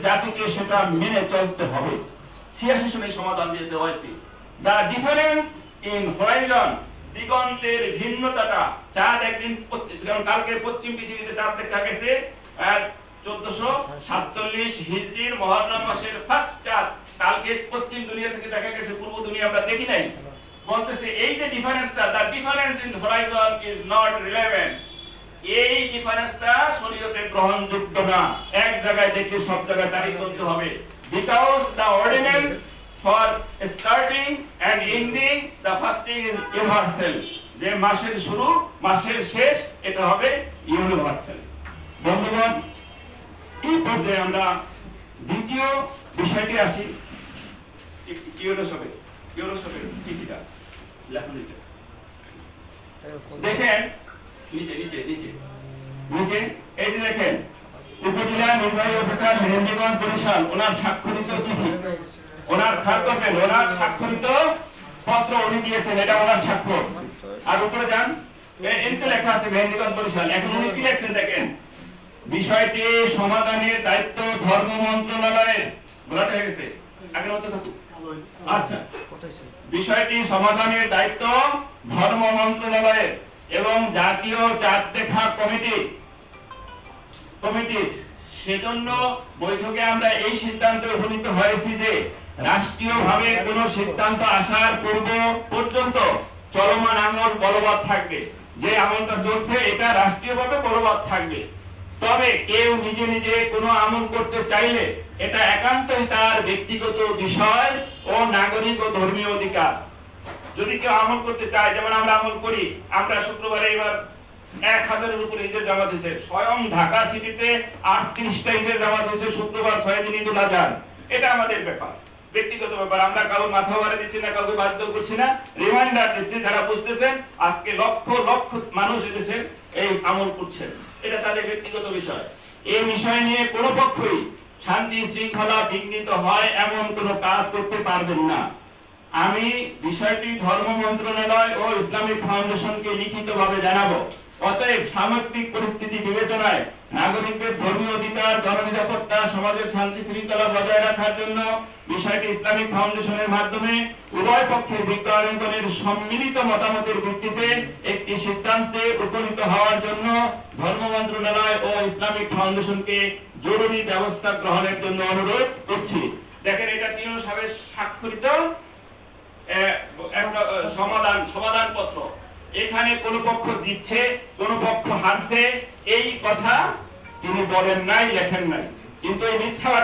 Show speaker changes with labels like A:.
A: জাতিকে সেটা মেনে চলতে হবে। 86 সনে সমাধান দিয়েছে OIC. The difference in Horizon, দিগন্তের ভিন্নতাটা, চাঁদ একদিন যেমন কালকে পশ্চিম পৃথিবীতে চাঁদ দেখা গেছে 1447 হিজরির মুহররম মাসের ফার্স্ট চাঁদ কালকে পশ্চিম দুনিয়া থেকে দেখা গেছে, পূর্ব দুনিয়া আমরা দেখি নাই। বলতেছে এই যে ডিফারেন্সটা, the difference in horizon is not relevant, এই ডিফারেন্সটা শরীয়তে গ্রহণযোগ্য না। এক জায়গায় দেখলে সব জায়গায় দাঁড়িয়ে চলতে হবে। Because the ordinance for starting and ending the fasting is universal, যে মাসের শুরু মাসের শেষ এটা হবে ইউনিভার্সাল। বন্ধুগণ, এই পর্যায়ে আমরা দ্বিতীয় বিষয়টি আসি। ইউরোসবের চিঠিটা লেখুন, দেখেন নিচে নিচে নিচে নিচে এই যে দেখেন, উপজেলা নির্বাহী অফিসার মেহেন্দিগঞ্জ বরিশাল, ওনার স্বাক্ষরিত চিঠি, ওনার খাতপেন, ওনার স্বাক্ষরিত পত্র উনি দিয়েছেন, এটা ওনার স্বাক্ষর। আর উপরে যান, এতে লেখা আছে মেহেন্দিগঞ্জ বরিশাল। এখন উনি কি লিখছেন দেখেন, বিষয়টি সমাধানের দায়িত্ব ধর্ম মন্ত্রণালয়ের। বলাটা হয়ে গেছে, আগের মতো থাকুক। আচ্ছা, বিষয়টি সমাধানের দায়িত্ব ধর্ম মন্ত্রণালয়ের এবং জাতীয় চাঁদ দেখা কমিটির। সেজন্য বৈঠকে আমরা এই সিদ্ধান্তে উপনীত হয়েছি যে রাষ্ট্রীয়ভাবে কোন সিদ্ধান্ত আসার পূর্ব পর্যন্ত চলমান আমল বলবৎ থাকবে। যে আমলটা চলছে এটা রাষ্ট্রীয়ভাবে বলবৎ থাকবে। তবে কেউ নিজে নিজে কোনো আমল করতে চাইলে এটা একান্তই তার ব্যক্তিগত বিষয় ও নাগরিক ও ধর্মীয় অধিকার। যদি কেউ আমল করতে চায়, যেমন আমরা আমল করি, আমরা শুক্রবারে এবার 1000-এর উপরে ঈদের জামাত হয়েছে, স্বয়ং ঢাকা সিটিতে 38টা ঈদের জামাত হয়েছে, শুক্রবার 6 দিন ঈদুল আজহা। এটা আমাদের ব্যাপার, ব্যক্তিগত ব্যাপার। আমরা কারো মাথা ভাড়া দিচ্ছি না, কাউকে বাধ্য করছি না, রিমাইন্ডার দিচ্ছি। যারা বুঝতেছেন আজকে লক্ষ লক্ষ মানুষ এসেছেন এই আমল করছেন, এটা তাদের ব্যক্তিগত বিষয়। এই বিষয় নিয়ে কোনো পক্ষই শান্তি শৃঙ্খলা বিঘ্নিত হয় এমন কোনো কাজ করতে পারবেন না। আমি বিষয়টি ধর্ম মন্ত্রণালয় ও ইসলামিক ফাউন্ডেশনকে লিখিতভাবে জানাবো। অতএব সামগ্রিক পরিস্থিতি বিবেচনায় নাগরিকদের ধর্মীয় অধিকার, জননিরাপত্তা, সমাজের শান্তি শৃঙ্খলা বজায় রাখার জন্য বিষয়টি ইসলামিক ফাউন্ডেশনের মাধ্যমে উভয় পক্ষের বিজ্ঞানীগণের সম্মিলিত মতামতের ভিত্তিতে একটি সিদ্ধান্তে উপনীত হওয়ার জন্য ধর্ম মন্ত্রণালয় ও ইসলামিক ফাউন্ডেশনকে জরুরি ব্যবস্থা গ্রহণের জন্য অনুরোধ করছি। দেখেন, এটা তিন সাহেবের স্বাক্ষরিত একটা সমাধান পত্র। এখানে কোন পক্ষ দিচ্ছে, কোন পক্ষ হারছে, এই কথা তিনি বলেন নাই, লেখেন নাই। কিন্তু এই মিথ্যাবাদী